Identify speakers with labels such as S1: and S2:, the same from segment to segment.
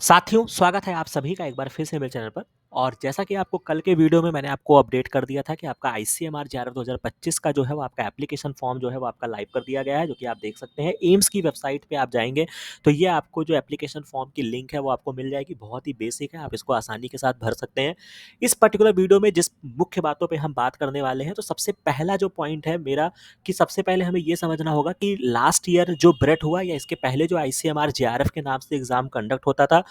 S1: साथियों, स्वागत है आप सभी का एक बार फिर से मेरे चैनल पर। और जैसा कि आपको कल के वीडियो में मैंने आपको अपडेट कर दिया था कि आपका आईसीएमआर जेआरएफ 2025 का जो है वो आपका एप्लीकेशन फॉर्म जो है वो आपका लाइव कर दिया गया है, जो कि आप देख सकते हैं। एम्स की वेबसाइट पे आप जाएँगे तो ये आपको जो एप्लीकेशन फॉर्म की लिंक है वो आपको मिल जाएगी। बहुत ही बेसिक है, आप इसको आसानी के साथ भर सकते हैं। इस पर्टिकुलर वीडियो में जिस मुख्य बातों पे हम बात करने वाले हैं, तो सबसे पहला जो पॉइंट है मेरा कि सबसे पहले हमें ये समझना होगा कि लास्ट ईयर जो ब्रेट हुआ या इसके पहले जो आईसीएमआर जेआरएफ के नाम से एग्ज़ाम कंडक्ट होता था,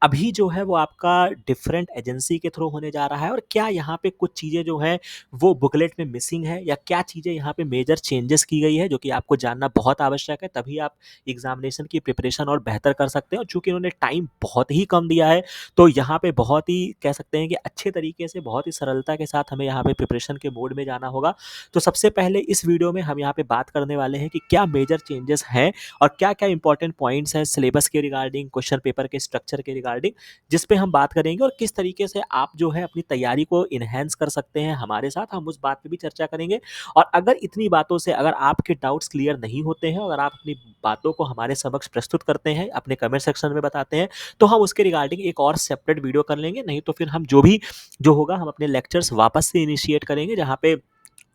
S1: अभी जो है वो आपका डिफरेंट एजेंसी के थ्रू होने जा रहा है। और क्या यहाँ पे कुछ चीज़ें जो हैं वो बुकलेट में मिसिंग है, या क्या चीज़ें यहाँ पे मेजर चेंजेस की गई है, जो कि आपको जानना बहुत आवश्यक है। तभी आप एग्जामिनेशन की प्रिपरेशन और बेहतर कर सकते हैं। और चूंकि उन्होंने टाइम बहुत ही कम दिया है, तो यहाँ पे बहुत ही कह सकते हैं कि अच्छे तरीके से, बहुत ही सरलता के साथ हमें यहाँ पे प्रिपरेशन के मोड में जाना होगा। तो सबसे पहले इस वीडियो में हम यहाँ पे बात करने वाले हैं कि क्या मेजर चेंजेस हैं और क्या-क्या इंपॉर्टेंट पॉइंट्स हैं सिलेबस के रिगार्डिंग, क्वेश्चन पेपर के स्ट्रक्चर के रिगार्डिंग, जिस पे हम बात करेंगे। और किस तरीके से आप जो है अपनी तैयारी को एनहांस कर सकते हैं हमारे साथ, हम उस बात पे भी चर्चा करेंगे। और अगर इतनी बातों से अगर आपके डाउट्स क्लियर नहीं होते हैं, अगर आप अपनी बातों को हमारे समक्ष प्रस्तुत करते हैं, अपने कमेंट सेक्शन में बताते हैं, तो हम उसके रिगार्डिंग एक और सेपरेट वीडियो कर लेंगे। नहीं तो फिर हम जो होगा हम अपने लेक्चर्स वापस से इनिशिएट करेंगे, जहाँ पे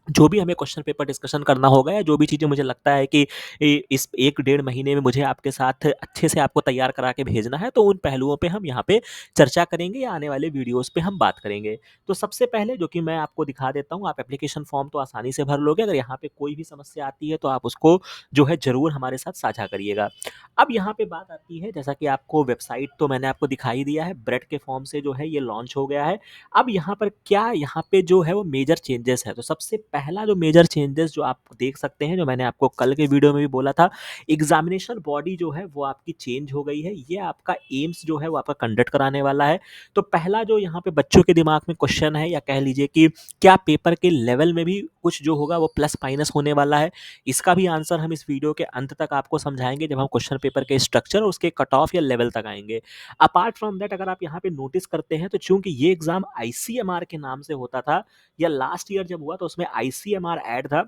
S1: जो भी हमें क्वेश्चन पेपर डिस्कशन करना होगा, या जो भी चीज़ें मुझे लगता है कि इस 1 डेढ़ महीने में मुझे आपके साथ अच्छे से आपको तैयार करा के भेजना है, तो उन पहलुओं पे हम यहाँ पे चर्चा करेंगे, या आने वाले वीडियोज़ पे हम बात करेंगे। तो सबसे पहले जो कि मैं आपको दिखा देता हूँ, आप एप्लीकेशन फॉर्म तो आसानी से भर लोगे। अगर यहाँ पे कोई भी समस्या आती है, तो आप उसको जो है ज़रूर हमारे साथ साझा करिएगा। अब यहाँ पे बात आती है, जैसा कि आपको वेबसाइट तो मैंने आपको दिखाई दिया है, ब्रेड के फॉर्म से जो है ये लॉन्च हो गया है। अब यहाँ पर क्या यहाँ पे जो है वो मेजर चेंजेस है, तो सबसे पहला जो मेजर चेंजेस जो आप देख सकते हैं, जो मैंने आपको कल के वीडियो में भी बोला था, एग्जामिनेशन बॉडी जो है वो आपकी चेंज हो गई है। ये आपका एम्स जो है वो आपका कंडक्ट कराने वाला है। तो पहला जो यहाँ पे बच्चों के दिमाग में क्वेश्चन है, या कह लीजिए कि क्या पेपर के लेवल में भी कुछ जो होगा वो प्लस माइनस होने वाला है, इसका भी आंसर हम इस वीडियो के अंत तक आपको समझाएंगे, जब हम क्वेश्चन पेपर के स्ट्रक्चर और उसके कट ऑफ या लेवल तक आएंगे। अपार्ट फ्रॉम दैट, अगर आप यहाँ पे नोटिस करते हैं, तो चूंकि ये एग्जाम आईसीएमआर के नाम से होता था, या लास्ट ईयर जब हुआ तो उसमें आईसीएमआर ऐड था,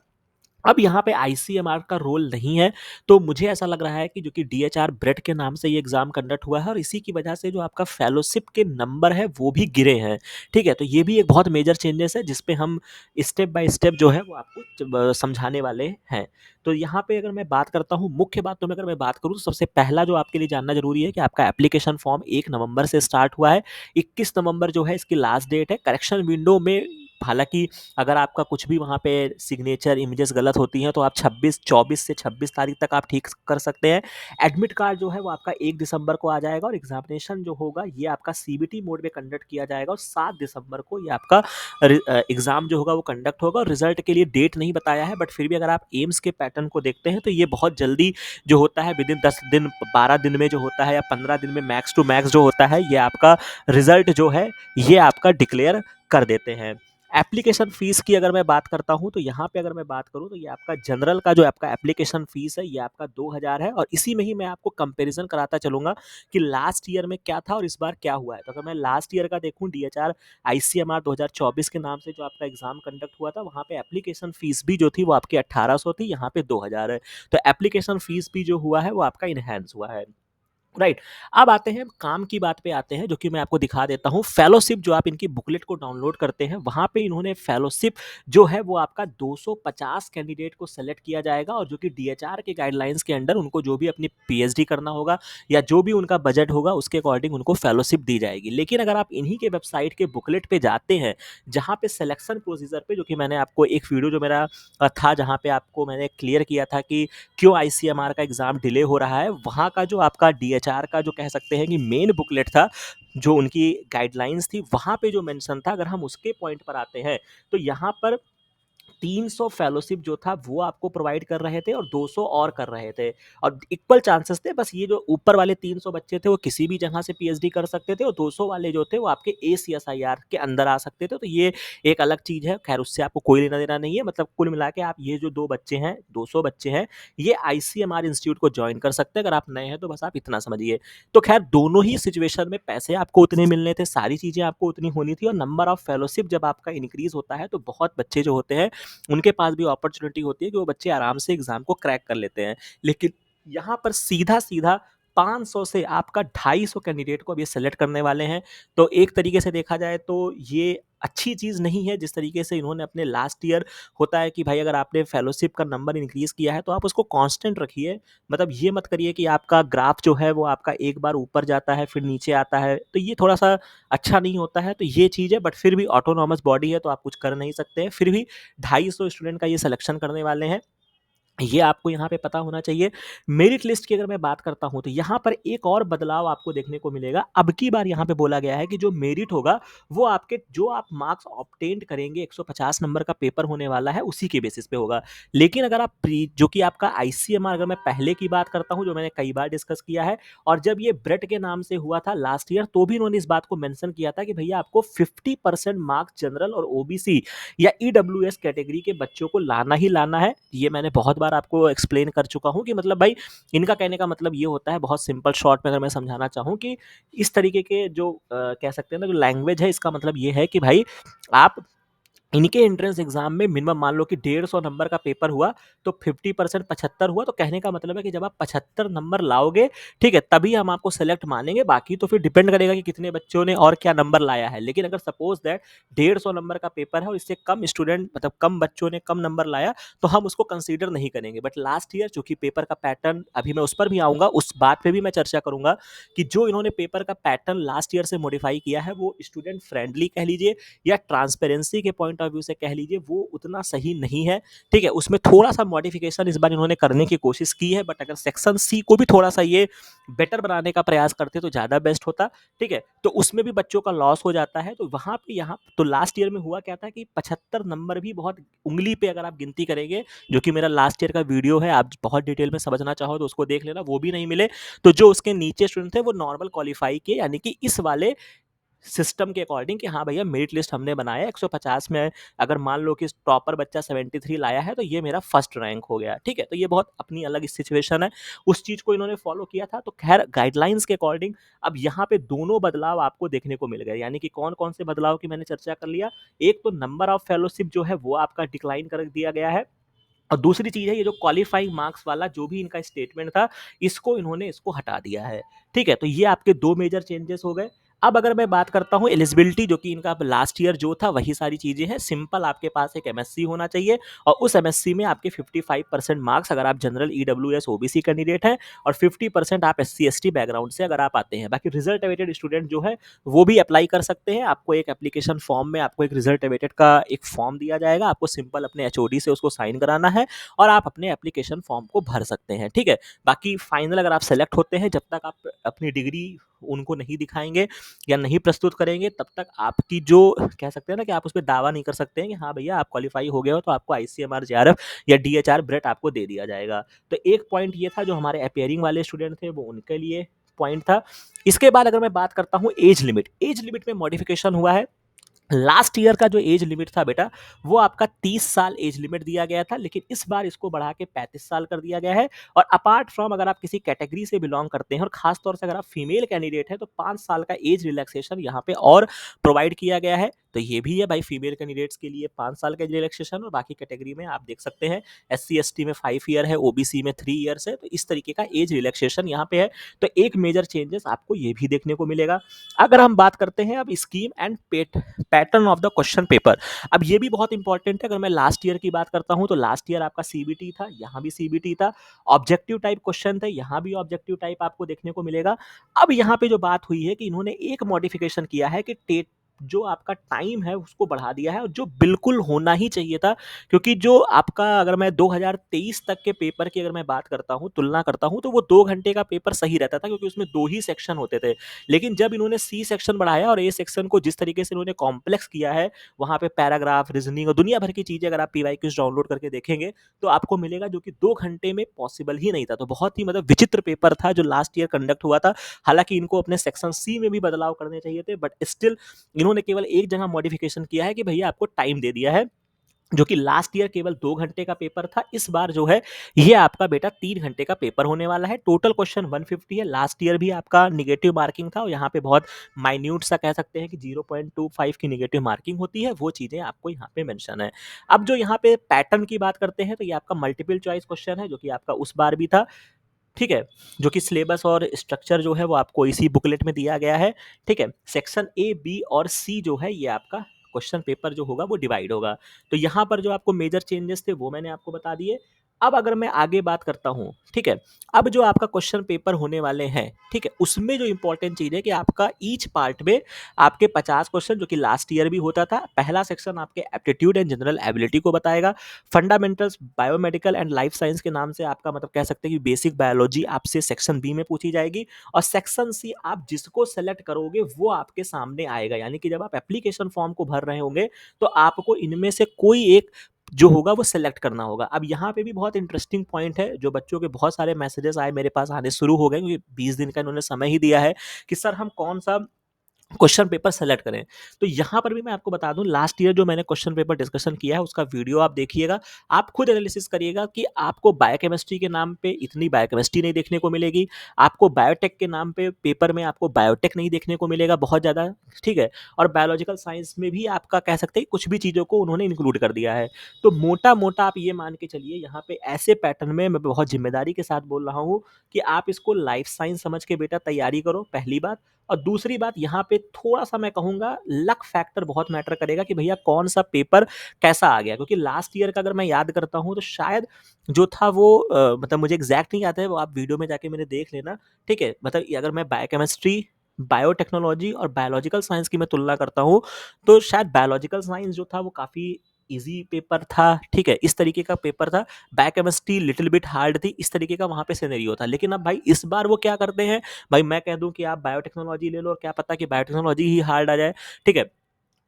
S1: अब यहाँ पे आईसीएमआर का रोल नहीं है। तो मुझे ऐसा लग रहा है कि जो कि डीएचआर ब्रेड के नाम से ये एग्जाम कंडक्ट हुआ है, और इसी की वजह से जो आपका फेलोशिप के नंबर है वो भी गिरे हैं। ठीक है, तो ये भी एक बहुत मेजर चेंजेस है, जिसपे हम स्टेप बाय स्टेप जो है वो आपको समझाने वाले हैं। तो यहाँ पे अगर मैं बात करता हूँ मुख्य बातों में, अगर मैं बात करूँ, तो सबसे पहला जो आपके लिए जानना जरूरी है कि आपका एप्लीकेशन फॉर्म 1 नवंबर से स्टार्ट हुआ है। 21 नवंबर जो है इसकी लास्ट डेट है। करेक्शन विंडो में हालांकि अगर आपका कुछ भी वहाँ पे सिग्नेचर इमेजेस गलत होती हैं, तो आप 24 से 26 तारीख तक आप ठीक कर सकते हैं। एडमिट कार्ड जो है वो आपका 1 दिसंबर को आ जाएगा। और एग्जामिनेशन जो होगा ये आपका सीबीटी मोड में कंडक्ट किया जाएगा, और 7 दिसंबर को ये आपका एग्जाम जो होगा वो कंडक्ट होगा। और रिजल्ट के लिए डेट नहीं बताया है, बट फिर भी अगर आप एम्स के पैटर्न को देखते हैं, तो ये बहुत जल्दी जो होता है, विद इन 10 दिन 12 दिन में जो होता है, या 15 दिन में मैक्स टू मैक्स जो होता है, ये आपका रिजल्ट जो है ये आपका डिक्लेयर कर देते हैं। एप्लीकेशन फ़ीस की अगर मैं बात करता हूँ, तो यहाँ पे अगर मैं बात करूँ, तो ये आपका जनरल का जो आपका एप्लीकेशन फ़ीस है, ये आपका 2000 है। और इसी में ही मैं आपको कंपैरिज़न कराता चलूँगा कि लास्ट ईयर में क्या था और इस बार क्या हुआ है। तो अगर मैं लास्ट ईयर का देखूँ, डीएचआर आईसीएमआर 2024 के नाम से जो आपका एग्ज़ाम कंडक्ट हुआ था, वहाँ पे एप्लीकेशन फ़ीस भी जो थी वो आपकी 1800 थी, यहाँ पे 2000 है। तो एप्लीकेशन फ़ीस भी जो हुआ है वो आपका इनहैंस हुआ है। राइट। अब आते हैं काम की बात पे, आते हैं जो कि मैं आपको दिखा देता हूँ। फेलोशिप जो आप इनकी बुकलेट को डाउनलोड करते हैं, वहाँ पे इन्होंने फेलोशिप जो है वो आपका 250 कैंडिडेट को सेलेक्ट किया जाएगा, और जो कि डीएचआर के गाइडलाइंस के अंडर उनको जो भी अपनी पीएचडी करना होगा, या जो भी उनका बजट होगा, उसके अकॉर्डिंग उनको फेलोशिप दी जाएगी। लेकिन अगर आप इन्हीं के वेबसाइट के बुकलेट पे जाते हैं, जहाँ पे सिलेक्शन प्रोसीजर पे, जो कि मैंने आपको एक वीडियो जो मेरा था, जहाँ पे आपको मैंने क्लियर किया था कि क्यों आईसीएमआर का एग्ज़ाम डिले हो रहा है, वहाँ का जो आपका डीएचआर का जो कह सकते हैं कि मेन बुकलेट था, जो उनकी गाइडलाइंस थी, वहाँ पे जो मेंशन था, अगर हम उसके पॉइंट पर आते हैं, तो यहाँ पर 300 फेलोशिप जो था वो आपको प्रोवाइड कर रहे थे, और 200 और कर रहे थे, और इक्वल चांसेस थे। बस ये जो ऊपर वाले 300 बच्चे थे वो किसी भी जगह से पीएचडी कर सकते थे, और 200 वाले जो थे वो आपके एसीएसआईआर के अंदर आ सकते थे। तो ये एक अलग चीज़ है, खैर उससे आपको कोई लेना देना नहीं है। मतलब कुल मिला के आप ये जो 2 बच्चे हैं, 200 बच्चे हैं, ये आईसीएमआर इंस्टीट्यूट को ज्वाइन कर सकते हैं। अगर आप नए हैं तो बस आप इतना समझिए। तो खैर दोनों ही सिचुएशन में पैसे आपको उतने मिलने थे, सारी चीज़ें आपको उतनी होनी थी, और नंबर ऑफ फेलोशिप जब आपका इंक्रीज होता है, तो बहुत बच्चे जो होते हैं उनके पास भी अपॉर्चुनिटी होती है कि वो बच्चे आराम से एग्ज़ाम को क्रैक कर लेते हैं। लेकिन यहाँ पर सीधा-सीधा 500 से आपका 250 कैंडिडेट को अब ये सेलेक्ट करने वाले हैं। तो एक तरीके से देखा जाए तो ये अच्छी चीज़ नहीं है, जिस तरीके से इन्होंने अपने लास्ट ईयर होता है कि भाई अगर आपने फेलोशिप का नंबर इंक्रीज़ किया है तो आप उसको कांस्टेंट रखिए। मतलब ये मत करिए कि आपका ग्राफ जो है वो आपका एक बार ऊपर जाता है फिर नीचे आता है, तो ये थोड़ा-सा अच्छा नहीं होता है। तो ये चीज़ है, बट फिर भी ऑटोनॉमस बॉडी है तो आप कुछ कर नहीं सकते हैं। फिर भी 250 स्टूडेंट का ये सिलेक्शन करने वाले हैं। ये आपको यहाँ पे पता होना चाहिए। मेरिट लिस्ट की अगर मैं बात करता हूँ तो यहाँ पर एक और बदलाव आपको देखने को मिलेगा। अब की बार यहाँ पे बोला गया है कि जो मेरिट होगा वो आपके जो आप मार्क्स ऑब्टेन्ड करेंगे, 150 नंबर का पेपर होने वाला है, उसी के बेसिस पे होगा। लेकिन अगर आप प्री जो कि आपका आईसीएमआर, अगर मैं पहले की बात करता हूँ जो मैंने कई बार डिस्कस किया है, और जब ये ब्रेट के नाम से हुआ था लास्ट ईयर तो भी उन्होंने इस बात को मेंशन किया था कि भैया आपको 50% मार्क्स जनरल और ओबीसी या ईडब्ल्यूएस कैटेगरी के बच्चों को लाना ही लाना है। ये मैंने बहुत बार आपको एक्सप्लेन कर चुका हूँ कि मतलब भाई इनका कहने का मतलब ये होता है, बहुत सिंपल शॉर्ट में अगर मैं समझाना चाहूँ, कि इस तरीके के जो कह सकते हैं ना जो लैंग्वेज है, इसका मतलब ये है कि भाई आप इनके एंट्रेंस एग्जाम में मिनिमम मान लो कि 150 नंबर का पेपर हुआ तो 50% 75 हुआ, तो कहने का मतलब है कि जब आप 75 नंबर लाओगे, ठीक है, तभी हम आपको सेलेक्ट मानेंगे। बाकी तो फिर डिपेंड करेगा कि कितने बच्चों ने और क्या नंबर लाया है। लेकिन अगर सपोज दैट 150 नंबर का पेपर है और इससे कम स्टूडेंट मतलब कम बच्चों ने कम नंबर लाया, तो हम उसको कंसीडर नहीं करेंगे। बट लास्ट ईयर चूंकि पेपर का पैटर्न, अभी मैं उस पर भी आऊंगा, उस बात पे भी मैं चर्चा करूंगा कि जो इन्होंने पेपर का पैटर्न लास्ट ईयर से मॉडिफाई किया है वो स्टूडेंट फ्रेंडली कह लीजिए या ट्रांसपेरेंसी के पॉइंट ऑफ व्यू से कह लीजिए, वो उतना सही नहीं है। ठीक है, उसमें थोड़ा सा मॉडिफिकेशन इस बार इन्होंने करने की कोशिश की है, बट अगर सेक्शन सी को भी थोड़ा सा ये बेटर बनाने का प्रयास करते तो ज़्यादा बेस्ट होता। ठीक है, तो उसमें भी बच्चों का लॉस हो जाता है। तो वहाँ पे यहाँ तो लास्ट ईयर में हुआ क्या था कि 75 नंबर भी बहुत उंगली पे अगर आप गिनती करेंगे, जो कि मेरा लास्ट ईयर का वीडियो है, आप बहुत डिटेल में समझना चाहो तो उसको देख लेना, वो भी नहीं मिले। तो जो उसके नीचे स्टूडेंट थे वो नॉर्मल क्वालिफाई किए, यानी कि इस वाले सिस्टम के अकॉर्डिंग कि हाँ भैया मेरिट लिस्ट हमने बनाया 150 में, अगर मान लो कि टॉपर बच्चा 73 लाया है तो ये मेरा फर्स्ट रैंक हो गया। ठीक है, तो ये बहुत अपनी अलग सिचुएशन है, उस चीज को इन्होंने फॉलो किया था। तो खैर गाइडलाइंस के अकॉर्डिंग अब यहाँ पे दोनों बदलाव आपको देखने को मिल गए। यानी कि कौन कौन से बदलाव की मैंने चर्चा कर लिया। एक तो नंबर ऑफ फेलोशिप जो है वो आपका डिक्लाइन कर दिया गया है, और दूसरी चीज है ये जो क्वालिफाइंग मार्क्स वाला जो भी इनका स्टेटमेंट था, इसको हटा दिया है। ठीक है, तो ये आपके दो मेजर चेंजेस हो गए। अब अगर मैं बात करता हूँ एलिजिबिलिटी, जो कि इनका लास्ट ईयर जो था वही सारी चीजें हैं। सिंपल आपके पास एक एमएससी होना चाहिए, और उस एमएससी में आपके 55% मार्क्स अगर आप जनरल ईडब्ल्यूएस ओबीसी कैंडिडेट हैं, और 50% आप एससी एसटी बैकग्राउंड से अगर आप आते हैं। बाकी रिजल्ट अवेटेड स्टूडेंट जो है वो भी अप्लाई कर सकते हैं। आपको एक एप्लीकेशन फॉर्म में आपको एक रिजल्ट अवेटेड का एक फॉर्म दिया जाएगा, आपको सिंपल अपने एचओडी से उसको साइन कराना है और आप अपने एप्लीकेशन फॉर्म को भर सकते हैं। ठीक है, बाकी फाइनल अगर आप सेलेक्ट होते हैं, जब तक आप अपनी डिग्री उनको नहीं दिखाएंगे या नहीं प्रस्तुत करेंगे, तब तक आपकी जो कह सकते हैं ना कि आप उस पर दावा नहीं कर सकते हैं कि हाँ भैया आप क्वालिफाई हो गए हो, तो आपको आईसीएमआर जेआरएफ या डीएचआर ब्रेट आपको दे दिया जाएगा। तो एक पॉइंट ये था जो हमारे अपेयरिंग वाले स्टूडेंट थे वो उनके लिए पॉइंट था। इसके बाद अगर मैं बात करता हूँ एज लिमिट में मॉडिफिकेशन हुआ है। लास्ट ईयर का जो एज लिमिट था बेटा, वो आपका 30 साल एज लिमिट दिया गया था, लेकिन इस बार इसको बढ़ा के 35 साल कर दिया गया है। और अपार्ट फ्रॉम अगर आप किसी कैटेगरी से बिलोंग करते हैं, और खास तौर से अगर आप फीमेल कैंडिडेट हैं, तो 5 साल का एज रिलैक्सेशन यहाँ पे और प्रोवाइड किया गया है। तो ये भी है भाई, फीमेल कैंडिडेट्स के लिए 5 साल का एज रिलैक्सेशन, और बाकी कैटेगरी में आप देख सकते हैं एससी एसटी में 5 ईयर है, ओबीसी में 3 ईयर्स है। तो इस तरीके का एज रिलैक्सेशन यहाँ पे है। तो एक मेजर चेंजेस आपको ये भी देखने को मिलेगा। अगर हम बात करते हैं अब scheme and pattern of the question paper, अब ये भी बहुत इंपॉर्टेंट है। अगर मैं लास्ट ईयर की बात करता हूं तो लास्ट ईयर आपका सीबीटी था, यहाँ भी सीबीटी था, ऑब्जेक्टिव टाइप क्वेश्चन थे, यहाँ भी ऑब्जेक्टिव टाइप आपको देखने को मिलेगा। अब यहाँ पे जो बात हुई है कि इन्होंने एक मॉडिफिकेशन किया है कि टेट जो आपका टाइम है उसको बढ़ा दिया है, और जो बिल्कुल होना ही चाहिए था। क्योंकि जो आपका अगर मैं 2023 तक के पेपर की अगर मैं बात करता हूँ, तुलना करता हूँ, तो वो 2 घंटे का पेपर सही रहता था, क्योंकि उसमें 2 ही सेक्शन होते थे। लेकिन जब इन्होंने सी सेक्शन बढ़ाया और ए सेक्शन को जिस तरीके से इन्होंने कॉम्प्लेक्स किया है, वहां पे पैराग्राफ, रीजनिंग और दुनिया भर की चीजें अगर आप पीवाईक्यूज डाउनलोड करके देखेंगे तो आपको मिलेगा, जो कि 2 घंटे में पॉसिबल ही नहीं था। तो बहुत ही मतलब विचित्र पेपर था जो लास्ट ईयर कंडक्ट हुआ था। हालांकि इनको अपने सेक्शन सी में भी बदलाव करने चाहिए थे, बट स्टिल इन्होंने केवल एक जगह मॉडिफिकेशन किया है कि भैया आपको टाइम दे दिया है। जो कि लास्ट ईयर केवल 2 घंटे का पेपर था, इस बार जो है ये आपका बेटा 3 घंटे का पेपर होने वाला है। टोटल क्वेश्चन 150 है। लास्ट ईयर भी आपका निगेटिव मार्किंग था, और यहाँ पे बहुत माइन्यूट सा कह सकते हैं कि 0.25 की निगेटिव मार्किंग होती है, वो चीजें आपको यहाँ पे मेंशन है। अब जो यहाँ पे पैटर्न की बात करते हैं, तो ये आपका मल्टीपल चॉइस क्वेश्चन है, जो कि आपका उस बार भी था। ठीक है? जो कि सिलेबस और स्ट्रक्चर जो है वो आपको इसी बुकलेट में दिया गया है, ठीक है? सेक्शन ए, बी और सी जो है ये आपका क्वेश्चन पेपर जो होगा वो डिवाइड होगा। तो यहाँ पर जो आपको मेजर चेंजेस थे वो मैंने आपको बता दिए। अब अगर मैं आगे बात करता हूँ, ठीक है? अब जो आपका क्वेश्चन पेपर होने वाले हैं, ठीक है? उसमें जो इम्पोर्टेंट चीज़ है कि आपका ईच पार्ट में आपके 50 क्वेश्चन जो कि लास्ट ईयर भी होता था, पहला सेक्शन आपके एप्टीट्यूड एंड जनरल एबिलिटी को बताएगा। Fundamentals biomedical and life science के नाम से आपका मतलब कह सकते हैं कि बेसिक बायोलॉजी आपसे सेक्शन बी में पूछी जाएगी और सेक्शन सी आप जिसको सेलेक्ट करोगे वो आपके सामने आएगा, यानी कि जब आप एप्लीकेशन फॉर्म को भर रहे होंगे तो आपको इनमें से कोई एक जो होगा वो सेलेक्ट करना होगा। अब यहाँ पे भी बहुत इंटरेस्टिंग पॉइंट है, जो बच्चों के बहुत सारे मैसेजेस आए मेरे पास आने शुरू हो गए, क्योंकि 20 दिन का इन्होंने समय ही दिया है कि सर हम कौन सा क्वेश्चन पेपर सेलेक्ट करें। तो यहाँ पर भी मैं आपको बता दूँ, लास्ट ईयर जो मैंने क्वेश्चन पेपर डिस्कशन किया है उसका वीडियो आप देखिएगा। आप खुद एनालिसिस करिएगा कि आपको बायोकेमिस्ट्री के नाम पे इतनी बायोकेमिस्ट्री नहीं देखने को मिलेगी, आपको बायोटेक के नाम पे पेपर में आपको बायोटेक नहीं देखने को मिलेगा बहुत ज़्यादा, ठीक है? और बायोलॉजिकल साइंस में भी आपका कह सकते हैं कुछ भी चीज़ों को उन्होंने इंक्लूड कर दिया है। तो मोटा-मोटा आप ये मान के चलिए, यहाँ पे ऐसे पैटर्न में मैं बहुत ज़िम्मेदारी के साथ बोल रहा हूँ कि आप इसको लाइफ साइंस समझ के बेटा तैयारी करो, पहली बात। और दूसरी बात, यहाँ पे थोड़ा-सा मैं कहूँगा लक फैक्टर बहुत मैटर करेगा कि भैया कौन-सा पेपर कैसा आ गया। क्योंकि लास्ट ईयर का अगर मैं याद करता हूँ तो शायद जो था वो मतलब मुझे एग्ज़ैक्ट नहीं याद है, वो आप वीडियो में जाके मेरे देख लेना, ठीक है? मतलब ये अगर मैं बायोकेमिस्ट्री, बायोटेक्नोलॉजी और बायोलॉजिकल साइंस की मैं तुलना करता हूँ, तो शायद बायोलॉजिकल साइंस जो था वो काफ़ी ईज़ी पेपर था, ठीक है? इस तरीके का पेपर था। बायोकेमिस्ट्री लिटिल बिट हार्ड थी, इस तरीके का वहाँ पे सिनेरियो था। लेकिन अब भाई इस बार वो क्या करते हैं, भाई मैं कह दूँ कि आप बायोटेक्नोलॉजी ले लो और क्या पता कि बायोटेक्नोलॉजी ही हार्ड आ जाए, ठीक है?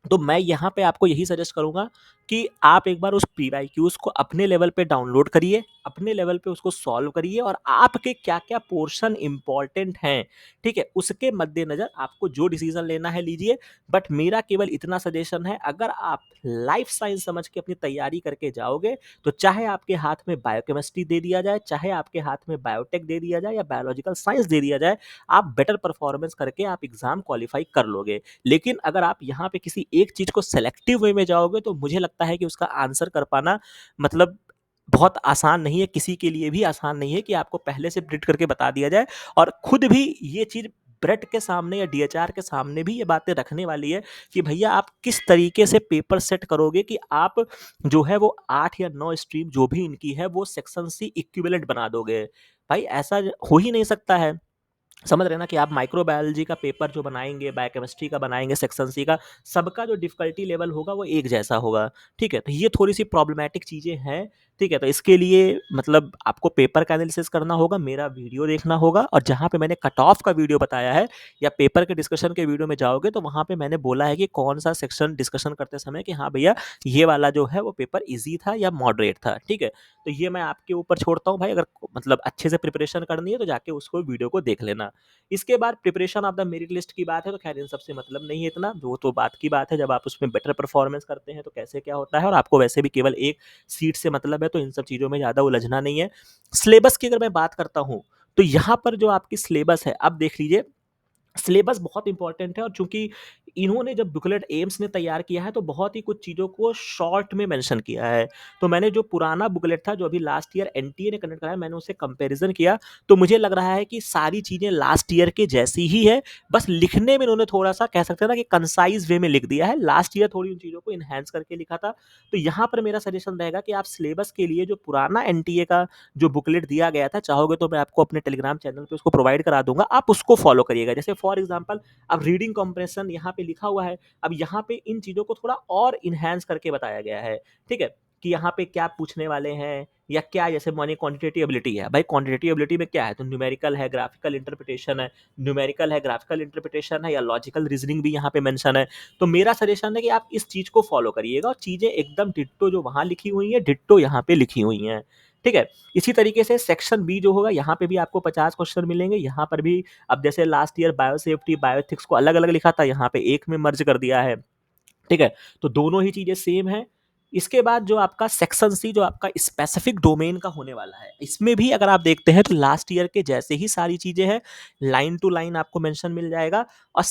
S1: तो मैं यहाँ पे आपको यही सजेस्ट करूँगा कि आप एक बार उस पीवाईक्यूज़ को अपने लेवल पे डाउनलोड करिए, अपने लेवल पे उसको सॉल्व करिए और आपके क्या-क्या पोर्शन इम्पोर्टेंट हैं, ठीक है? उसके मद्देनज़र आपको जो डिसीज़न लेना है लीजिए। बट मेरा केवल इतना सजेशन है, अगर आप लाइफ साइंस समझ के अपनी तैयारी करके जाओगे, तो चाहे आपके हाथ में बायोकेमिस्ट्री दे दिया जाए, चाहे आपके हाथ में बायोटेक दे दिया जाए या बायोलॉजिकल साइंस दे दिया जाए, आप बेटर परफॉर्मेंस करके आप एग्ज़ाम क्वालीफाई कर लोगे। लेकिन अगर आप यहाँ पे किसी एक चीज़ को सेलेक्टिव वे में जाओगे तो मुझे लगता है कि उसका आंसर कर पाना मतलब बहुत आसान नहीं है, किसी के लिए भी आसान नहीं है कि आपको पहले से प्रिडिक्ट करके बता दिया जाए। और खुद भी ये चीज़ ब्रेट के सामने या डीएचआर के सामने भी ये बातें रखने वाली है कि भैया आप किस तरीके से पेपर सेट करोगे कि आप जो है वो 8 या 9 स्ट्रीम जो भी इनकी है वो सेक्शन सी इक्विवेलेंट बना दोगे। भाई ऐसा हो ही नहीं सकता है। समझ रहे हैं ना कि आप माइक्रोबायोलॉजी का पेपर जो बनाएँगे, बायोकेमिस्ट्री का बनाएँगे, सेक्शन सी का, सबका जो डिफ़िकल्टी लेवल होगा वो एक जैसा होगा, ठीक है? तो ये थोड़ी-सी प्रॉब्लमैटिक चीज़ें हैं, ठीक है? तो इसके लिए मतलब आपको पेपर का एनालिसिस करना होगा, मेरा वीडियो देखना होगा और जहाँ पे मैंने कट ऑफ का वीडियो बताया है या पेपर के डिस्कशन के वीडियो में जाओगे तो वहाँ पे मैंने बोला है कि कौन-सा सेक्शन डिस्कशन करते समय कि हाँ भैया, ये वाला जो है वो पेपर ईज़ी था या मॉडरेट था, ठीक है? तो ये मैं आपके ऊपर छोड़ता हूँ भाई, अगर मतलब अच्छे से प्रिपरेशन करनी है तो जाके उसको वीडियो को देख लेना। इसके बाद preparation of the merit list की बात है तो खैर इन सबसे मतलब नहीं है इतना, वो तो बात की बात है, जब आप उसमें बेटर परफॉर्मेंस करते हैं तो कैसे क्या होता है और आपको वैसे भी केवल एक सीट से मतलब है, तो इन सब चीज़ों में ज़्यादा उलझना नहीं है। सिलेबस की अगर मैं बात करता हूँ, तो यहाँ पर जो आपकी सिलेबस है, अब देख लीजिए सिलेबस बहुत इंपॉर्टेंट है और चूंकि इन्होंने जब बुकलेट एम्स ने तैयार किया है तो बहुत ही कुछ चीज़ों को शॉर्ट में मेंशन किया है। तो मैंने जो पुराना बुकलेट था जो अभी लास्ट ईयर एनटीए ने कंडक्ट कराया, मैंने उससे कंपैरिजन किया तो मुझे लग रहा है कि सारी चीज़ें लास्ट ईयर के जैसी ही है। बस लिखने में इन्होंने थोड़ा-सा कह सकते हैं ना कि कंसाइज़ वे में लिख दिया है। लास्ट ईयर थोड़ी उन चीज़ों को एनहांस करके लिखा था। तो यहाँ पर मेरा सजेशन रहेगा कि आप सिलेबस के लिए जो पुराना एनटीए का जो बुकलेट दिया गया था, चाहोगे तो मैं आपको अपने टेलीग्राम चैनल पे उसको प्रोवाइड करा दूँगा, आप उसको फ़ॉलो करिएगा। जैसे फॉर एग्ज़ाम्पल अब रीडिंग कॉम्प्रेशन यहाँ पे लिखा हुआ है, अब यहाँ पे इन चीज़ों को थोड़ा और एनहांस करके बताया गया है, ठीक है? कि यहाँ पे क्या पूछने वाले हैं या क्या, जैसे मानिए क्वांटिटेटिव एबिलिटी है, भाई क्वांटिटेटिव एबिलिटी में क्या है? तो न्यूमेरिकल है, ग्राफिकल इंटरप्रिटेशन है, न्यूमेरिकल है, ग्राफिकल इंटरप्रिटेशन है या लॉजिकल रीज़निंग भी यहाँ पे मेंशन है। तो मेरा सजेशन है कि आप इस चीज़ को फ़ॉलो करिएगा और चीज़ें एकदम डिट्टो जो वहाँ लिखी हुई हैं, डिट्टो यहाँ पे लिखी हुई हैं, ठीक है? इसी तरीके से सेक्शन बी जो होगा, यहाँ पे भी आपको 50 क्वेश्चन मिलेंगे, यहाँ पर भी अब जैसे लास्ट ईयर बायोसेफ्टी, बायोएथिक्स को अलग-अलग लिखा था, यहाँ पे एक में मर्ज कर दिया है, ठीक है? तो दोनों ही चीज़ें सेम हैं। इसके बाद जो आपका सेक्शन सी जो आपका स्पेसिफिक डोमेन का होने वाला है, इसमें भी अगर आप देखते हैं तो लास्ट ईयर के जैसे ही सारी चीज़ें हैं, लाइन टू लाइन आपको मेंशन मिल जाएगा और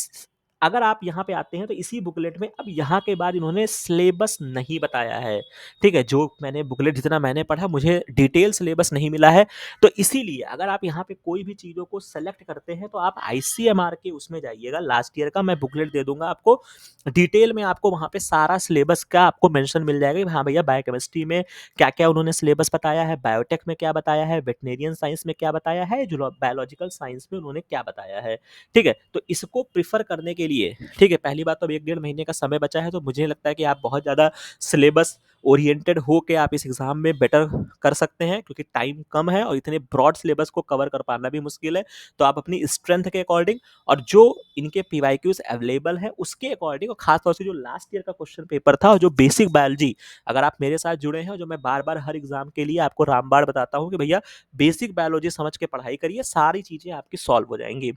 S1: अगर आप यहाँ पे आते हैं तो इसी बुकलेट में अब यहाँ के बाद इन्होंने सिलेबस नहीं बताया है, ठीक है? जो मैंने बुकलेट जितना मैंने पढ़ा मुझे डिटेल सिलेबस नहीं मिला है, तो इसीलिए अगर आप यहाँ पे कोई भी चीज़ों को सेलेक्ट करते हैं तो आप आईसीएमआर के उसमें जाइएगा, लास्ट ईयर का मैं बुकलेट दे दूँगा आपको, डिटेल में आपको वहाँ पे सारा सिलेबस का आपको मेंशन मिल जाएगा कि हाँ भैया बायोकेमिस्ट्री में क्या-क्या उन्होंने सिलेबस बताया है, बायोटेक में क्या बताया है, वेटरनरियन साइंस में क्या बताया है, जुलॉ बायोलॉजिकल साइंस में उन्होंने क्या बताया है, ठीक है? तो इसको प्रेफ़र करने के लिए, ठीक है, पहली बात तो अब 1 डेढ़ महीने का समय बचा है, तो मुझे लगता है कि आप बहुत ज़्यादा सिलेबस ओरिएंटेड होके आप इस एग्ज़ाम में बेटर कर सकते हैं क्योंकि टाइम कम है और इतने ब्रॉड सिलेबस को कवर कर पाना भी मुश्किल है। तो आप अपनी स्ट्रेंथ के अकॉर्डिंग और जो इनके पीवाईक्यूज़ अवेलेबल हैं, उसके अकॉर्डिंग और ख़ास तौर से जो लास्ट ईयर का क्वेश्चन पेपर था और जो बेसिक बायोलॉजी, अगर आप मेरे साथ जुड़े हैं और जो मैं बार-बार हर एग्ज़ाम के लिए आपको रामबाण बताता हूँ कि भैया बेसिक बायोलॉजी समझ के पढ़ाई करिए, सारी चीज़ें आपकी सॉल्व हो जाएँगी।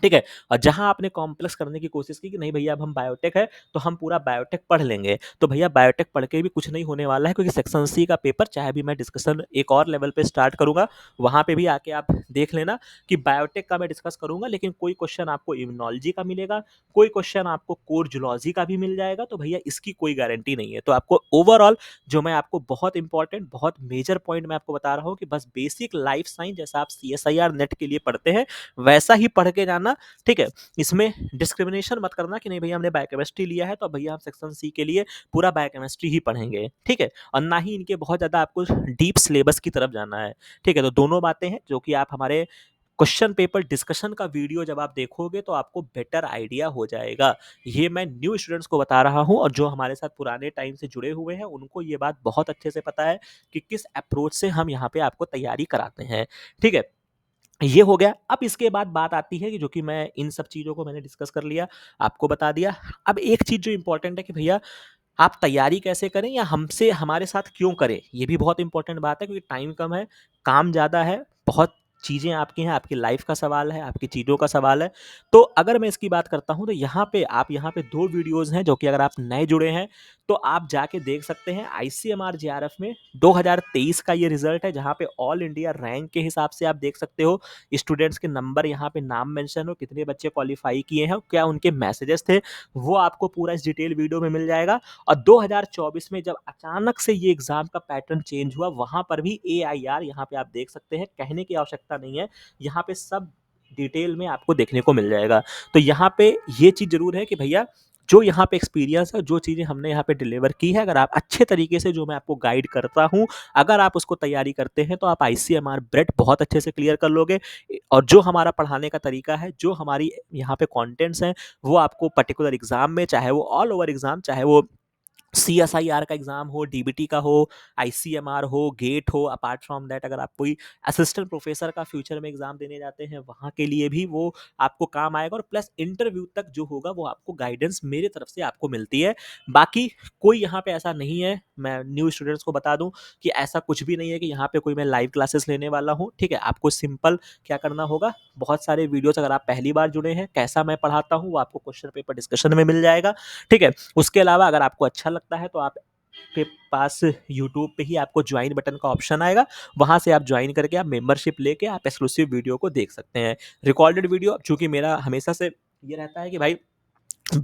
S1: ठीक है? और जहाँ आपने कॉम्प्लेक्स करने की कोशिश की कि नहीं भैया अब हम बायोटेक है, तो हम पूरा बायोटेक पढ़ लेंगे। तो भैया बायोटेक पढ़ के भी कुछ नहीं होने वाला है क्योंकि सेक्शन सी का पेपर चाहे अभी मैं डिस्कशन एक और लेवल पे स्टार्ट करूँगा, वहाँ पे भी आके आप देख लेना कि बायोटेक का मैं डिस्कस करूँगा लेकिन कोई क्वेश्चन आपको इम्यूनोलॉजी का मिलेगा, कोई क्वेश्चन आपको कोर जूलॉजी का भी मिल जाएगा, तो भैया इसकी कोई गारंटी नहीं है। तो आपको ओवरऑल जो मैं आपको बहुत इम्पोर्टेंट, बहुत मेजर पॉइंट मैं आपको बता रहा हूँ कि बस बेसिक लाइफ साइंस जैसा आप सीएसआईआर नेट के लिए पढ़ते हैं, वैसा ही पढ़ के जाना, ठीक है? इसमें डिस्क्रिमिनेशन मत करना कि नहीं भैया हमने बायोकेमिस्ट्री लिया है तो अब भैया हम सेक्शन सी के लिए पूरा बायोकेमिस्ट्री ही पढ़ेंगे, ठीक है? और ना ही इनके बहुत ज़्यादा आपको डीप सिलेबस की तरफ जाना है, ठीक है? तो दोनों बातें हैं जो कि आप हमारे क्वेश्चन पेपर डिस्कशन का वीडियो जब आप देखोगे तो आपको बेटर आइडिया हो जाएगा। ये मैं न्यू स्टूडेंट्स को बता रहा हूँ और जो हमारे साथ पुराने टाइम से जुड़े हुए हैं उनको ये बात बहुत अच्छे से पता है कि किस अप्रोच से हम यहाँ पे आपको तैयारी कराते हैं, ठीक है? ये हो गया। अब इसके बाद बात आती है कि जो कि मैं इन सब चीज़ों को मैंने डिस्कस कर लिया, आपको बता दिया। अब एक चीज़ जो इम्पोर्टेंट है कि भैया आप तैयारी कैसे करें या हमसे हमारे साथ क्यों करें? ये भी बहुत इम्पोर्टेंट बात है क्योंकि टाइम कम है, काम ज़्यादा है, बहुत चीज़ें आपकी हैं, आपकी लाइफ़ का सवाल है, आपकी चीज़ों का सवाल है। तो अगर मैं इसकी बात करता हूँ तो यहाँ पे 2 वीडियोज़ हैं जो कि अगर आप नए जुड़े हैं, तो आप जाके देख सकते हैं आईसीएमआर जेआरएफ में 2023 का ये रिज़ल्ट है जहाँ पे ऑल इंडिया रैंक के हिसाब से आप देख सकते हो, स्टूडेंट्स के नंबर यहाँ पे नाम मेंशन हो, कितने बच्चे क्वालीफाई किए हैं, क्या उनके मैसेजेस थे, वो आपको पूरा इस डिटेल वीडियो में मिल जाएगा। और 2024 में जब अचानक से ये एग्ज़ाम का पैटर्न चेंज हुआ, वहाँ पर भी एआईआर यहाँ पे आप देख सकते हैं, कहने की आवश्यकता नहीं है, यहाँ पे सब डिटेल में आपको देखने को मिल जाएगा। तो यहाँ पे ये चीज़ ज़रूर है कि भैया जो यहाँ पे एक्सपीरियंस है, जो चीज़ें हमने यहाँ पे डिलीवर की है, अगर आप अच्छे तरीके से जो मैं आपको गाइड करता हूँ, अगर आप उसको तैयारी करते हैं, तो आप आईसीएमआर ब्रेड बहुत अच्छे से क्लियर कर लोगे। और जो हमारा पढ़ाने का तरीका है, जो हमारी यहाँ पे कंटेंट्स हैं, वो आपको पर्टिकुलर एग्ज़ाम में, चाहे वो ऑल ओवर एग्ज़ाम, चाहे वो सीएसआईआर का एग्ज़ाम हो, डीबीटी का हो, आईसीएमआर हो, गेट हो, अपार्ट फ्रॉम दैट अगर आप कोई असिस्टेंट प्रोफ़ेसर का फ्यूचर में एग्ज़ाम देने जाते हैं, वहाँ के लिए भी वो आपको काम आएगा और प्लस इंटरव्यू तक जो होगा वो आपको गाइडेंस मेरे तरफ से आपको मिलती है। बाकी कोई यहाँ पे ऐसा नहीं है, मैं न्यू स्टूडेंट्स को बता दूँ कि ऐसा कुछ भी नहीं है कि यहाँ पे कोई मैं लाइव क्लासेस लेने वाला हूँ, ठीक है? आपको सिंपल क्या करना होगा, बहुत सारे वीडियोज़ अगर आप पहली बार जुड़े हैं, कैसा मैं पढ़ाता हूँ, वो आपको क्वेश्चन पेपर डिस्कशन में मिल जाएगा, ठीक है? उसके अलावा अगर आपको अच्छा लगता है तो आप के पास यूट्यूब पे ही आपको ज्वाइन बटन का ऑप्शन आएगा, वहाँ से आप ज्वाइन करके आप मेंबरशिप लेके आप एक्सक्लूसिव वीडियो को देख सकते हैं। रिकॉर्डेड वीडियो चूँकि मेरा हमेशा से ये रहता है कि भाई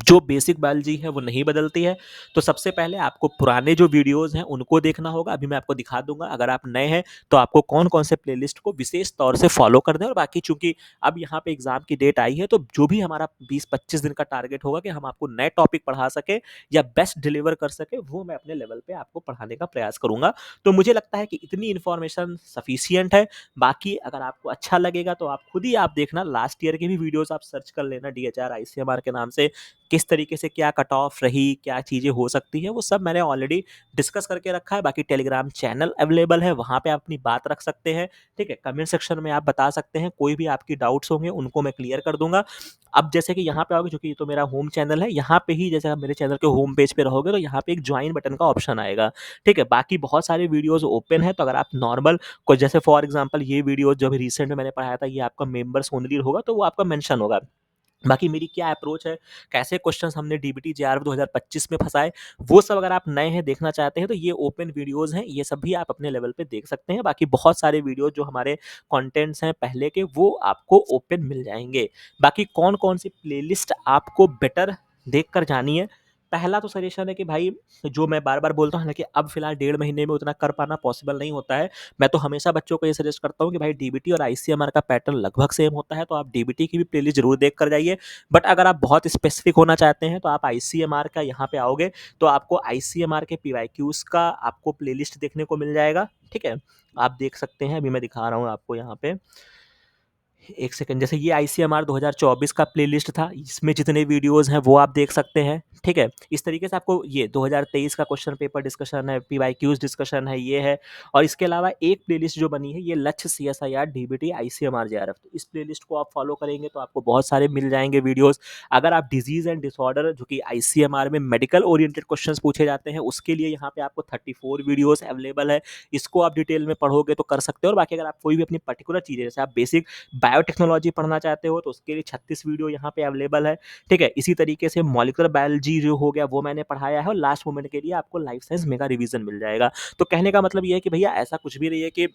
S1: जो बेसिक बायोलॉजी है वो नहीं बदलती है, तो सबसे पहले आपको पुराने जो वीडियोज़ हैं उनको देखना होगा। अभी मैं आपको दिखा दूँगा, अगर आप नए हैं तो आपको कौन-कौन से प्लेलिस्ट को विशेष तौर से फ़ॉलो करना है और बाकी चूँकि अब यहाँ पे एग्ज़ाम की डेट आई है, तो जो भी हमारा 20-25 दिन का टारगेट होगा कि हम आपको नए टॉपिक पढ़ा सकें या बेस्ट डिलीवर कर सकें, वो मैं अपने लेवल पे आपको पढ़ाने का प्रयास करूँगा। तो मुझे लगता है कि इतनी इन्फॉर्मेशन सफिशिएंट है। बाकी अगर आपको अच्छा लगेगा तो आप खुद ही आप देखना, लास्ट ईयर के भी वीडियोज़ आप सर्च कर लेना डीएचआर आईसीएमआर के नाम से, किस तरीके से क्या कट ऑफ रही, क्या चीज़ें हो सकती हैं, वो सब मैंने ऑलरेडी डिस्कस करके रखा है। बाकी टेलीग्राम चैनल अवेलेबल है, वहाँ पे आप अपनी बात रख सकते हैं, ठीक है? कमेंट सेक्शन में आप बता सकते हैं, कोई भी आपकी डाउट्स होंगे उनको मैं क्लियर कर दूँगा। अब जैसे कि यहाँ पे आओगे, चूँकि ये तो मेरा होम चैनल है, यहाँ पे ही जैसे आप मेरे चैनल के होम पेज पे रहोगे तो यहाँ पे एक जॉइन बटन का ऑप्शन आएगा, ठीक है? बाकी बहुत सारे वीडियोज़ ओपन हैं, तो अगर आप नॉर्मल कोई जैसे फॉर एग्ज़ाम्पल ये वीडियो जो अभी रिसेंट में मैंने पढ़ाया था, ये आपका मेंबर्स ओनली होगा, तो वो आपका मेंशन होगा। बाकी मेरी क्या अप्रोच है, कैसे क्वेश्चंस हमने डीबीटी जेआरएफ 2025 में फँसाए, वो सब अगर आप नए हैं, देखना चाहते हैं, तो ये ओपन वीडियोज़ हैं, ये सब भी आप अपने लेवल पे देख सकते हैं। बाकी बहुत सारे वीडियो जो हमारे कंटेंट्स हैं पहले के, वो आपको ओपन मिल जाएँगे। बाकी कौन-कौन सी प्लेलिस्ट आपको बेटर देख कर जानी है, पहला तो सजेशन है कि भाई, जो मैं बार-बार बोलता हूँ, हालाँकि अब फिलहाल 1.5 महीने में उतना कर पाना पॉसिबल नहीं होता है। मैं तो हमेशा बच्चों को ये सजेस्ट करता हूँ कि भाई, डीबीटी और आईसीएमआर का पैटर्न लगभग सेम होता है, तो आप डीबीटी की भी प्लेलिस्ट ज़रूर देख कर जाइए। बट अगर आप बहुत स्पेसिफिक होना चाहते हैं, तो आप आईसीएमआर का यहाँ पे आओगे, तो आपको आईसीएमआर के पीवाईक्यूज़ का आपको प्लेलिस्ट देखने को मिल जाएगा, ठीक है? आप देख सकते हैं, अभी मैं दिखा रहा हूँ आपको यहाँ पे। 1 सेकंड, जैसे ये आईसीएमआर 2024 का प्लेलिस्ट था, इसमें जितने वीडियोज़ हैं वो आप देख सकते हैं, ठीक है? इस तरीके से आपको ये 2023 का क्वेश्चन पेपर डिस्कशन है, पीवाईक्यूज़ डिस्कशन है, ये है। और इसके अलावा एक प्लेलिस्ट जो बनी है, ये लक्ष्य सीएसआईआर, डीबीटी, आईसीएमआर, जेआरएफ। तो इस प्लेलिस्ट को आप फॉलो करेंगे तो आपको बहुत सारे मिल जाएँगे वीडियोज़। अगर आप डिज़ीज़ एंड डिसऑर्डर, जो कि आईसीएमआर में मेडिकल ओरिएंटेड क्वेश्चंस पूछे जाते हैं, उसके लिए यहाँ पे आपको 34 वीडियोज़ अवेलेबल है। इसको आप डिटेल में पढ़ोगे तो कर सकते हो। और बाकी अगर आप कोई भी अपनी पर्टिकुलर चीज़ है, जैसे आप बेसिक बायोटेक्नोलॉजी पढ़ना चाहते हो, तो उसके लिए 36 वीडियो यहाँ पे अवेलेबल है, ठीक है? इसी तरीके से मॉलिक्यूलर बायोलॉजी जो हो गया, वो मैंने पढ़ाया है, और लास्ट मोमेंट के लिए आपको लाइफ साइंस मेगा रिवीजन मिल जाएगा। तो कहने का मतलब ये है कि भैया, ऐसा कुछ भी नहीं है कि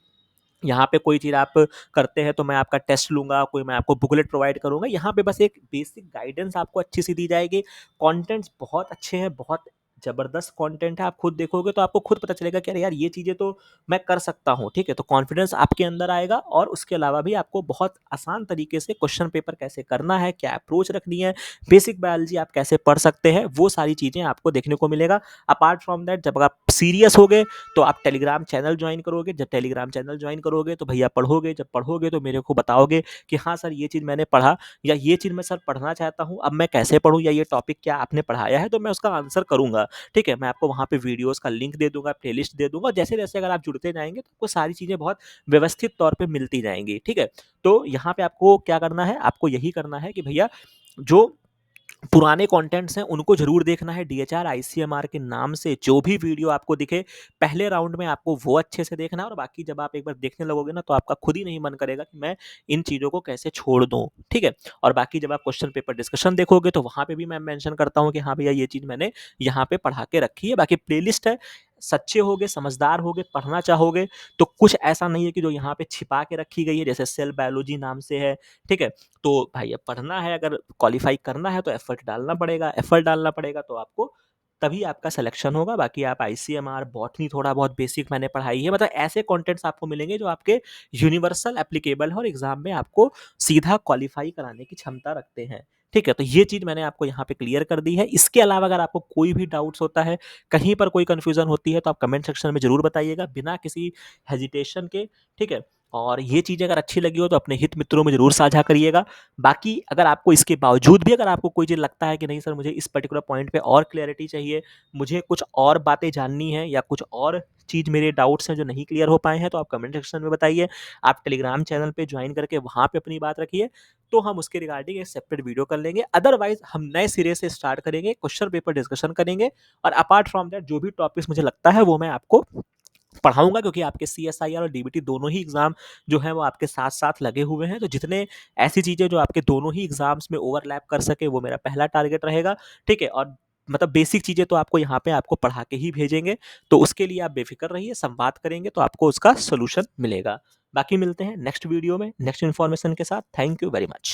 S1: यहाँ पे कोई चीज़ आप करते हैं तो मैं आपका टेस्ट लूँगा, कोई मैं आपको बुकलेट प्रोवाइड करूँगा। यहाँ पे बस एक बेसिक गाइडेंस आपको अच्छी सी दी जाएगी। कंटेंट्स बहुत अच्छे हैं, बहुत ज़बरदस्त कंटेंट है। आप खुद देखोगे तो आपको खुद पता चलेगा कि अरे यार, ये चीज़ें तो मैं कर सकता हूँ, ठीक है? तो कॉन्फिडेंस आपके अंदर आएगा, और उसके अलावा भी आपको बहुत आसान तरीके से क्वेश्चन पेपर कैसे करना है, क्या अप्रोच रखनी है, बेसिक बायोलॉजी आप कैसे पढ़ सकते हैं, वो सारी चीज़ें आपको देखने को मिलेगा। अपार्ट फ्रॉम दैट, जब आप सीरियस हो गए, तो आप टेलीग्राम चैनल ज्वाइन करोगे। जब टेलीग्राम चैनल ज्वाइन करोगे, तो भैया पढ़ोगे। जब पढ़ोगे तो मेरे को बताओगे कि हाँ सर, ये चीज़ मैंने पढ़ा, या ये चीज़ मैं सर पढ़ना चाहता हूँ, अब मैं कैसे पढ़ूँ, या ये टॉपिक क्या आपने पढ़ाया है, तो मैं उसका आंसर करूँगा, ठीक है? मैं आपको वहाँ पे वीडियोज़ का लिंक दे दूँगा, प्लेलिस्ट दे दूँगा। जैसे-जैसे अगर आप जुड़ते जाएँगे, तो आपको सारी चीज़ें बहुत व्यवस्थित तौर पे मिलती जाएँगी, ठीक है? तो यहाँ पे आपको क्या करना है, आपको यही करना है कि भैया, जो पुराने कंटेंट्स हैं उनको ज़रूर देखना है। डीएचआर, आईसीएमआर के नाम से जो भी वीडियो आपको दिखे, पहले राउंड में आपको वो अच्छे से देखना है, और बाकी जब आप एक बार देखने लगोगे ना, तो आपका खुद ही नहीं मन करेगा कि मैं इन चीज़ों को कैसे छोड़ दूँ, ठीक है? और बाकी जब आप क्वेश्चन पेपर डिस्कशन देखोगे, तो वहाँ पे भी मैं मेंशन करता हूँ कि हाँ भैया, ये चीज़ मैंने यहाँ पे पढ़ा के रखी है। बाकी प्लेलिस्ट है, सच्चे होगे, समझदार होगे, पढ़ना चाहोगे, तो कुछ ऐसा नहीं है कि जो यहाँ पे छिपा के रखी गई है, जैसे सेल बायोलॉजी नाम से है, ठीक है? तो भाई, अब पढ़ना है, अगर क्वालीफाई करना है, तो एफर्ट डालना पड़ेगा, तो आपको तभी आपका सिलेक्शन होगा। बाकी आप आईसीएमआर, बॉटनी थोड़ा बहुत बेसिक मैंने पढ़ाई है, मतलब ऐसे कंटेंट्स आपको मिलेंगे जो आपके यूनिवर्सल एप्लीकेबल है, और एग्जाम में आपको सीधा क्वालीफाई कराने की क्षमता रखते हैं, ठीक है? तो ये चीज़ मैंने आपको यहाँ पे क्लियर कर दी है। इसके अलावा अगर आपको कोई भी डाउट्स होता है, कहीं पर कोई कन्फ्यूज़न होती है, तो आप कमेंट सेक्शन में ज़रूर बताइएगा, बिना किसी हेजिटेशन के, ठीक है? और ये चीज़ अगर अच्छी लगी हो, तो अपने हित मित्रों में ज़रूर साझा करिएगा। बाकी अगर आपको इसके बावजूद भी, अगर आपको कोई चीज़ लगता है कि नहीं सर, मुझे इस पर्टिकुलर पॉइंट पे और क्लैरिटी चाहिए, मुझे कुछ और बातें जाननी है, या कुछ और चीज़, मेरे डाउट्स हैं जो नहीं क्लियर हो पाए हैं, तो आप कमेंट सेक्शन में बताइए। आप टेलीग्राम चैनल पे ज्वाइन करके वहाँ पे अपनी बात रखिए, तो हम उसके रिगार्डिंग एक सेपरेट वीडियो कर लेंगे। अदरवाइज़ हम नए सिरे से स्टार्ट करेंगे, क्वेश्चन पेपर डिस्कशन करेंगे, और अपार्ट फ्रॉम दैट जो भी टॉपिक्स मुझे लगता है, वो मैं आपको पढ़ाऊँगा, क्योंकि आपके सीएसआईआर और डीबीटी दोनों ही एग्ज़ाम जो हैं, वो आपके साथ-साथ लगे हुए हैं। तो जितने ऐसी चीज़ें जो आपके दोनों ही एग्ज़ाम्स में ओवरलैप कर सके, वो मेरा पहला टारगेट रहेगा, ठीक है? और मतलब बेसिक चीज़ें तो आपको यहाँ पे आपको पढ़ा के ही भेजेंगे, तो उसके लिए आप बेफ़िक्र रहिए, संवाद करेंगे तो आपको उसका सॉल्यूशन मिलेगा। बाकी मिलते हैं नेक्स्ट वीडियो में, नेक्स्ट इन्फॉर्मेशन के साथ। Thank you very much.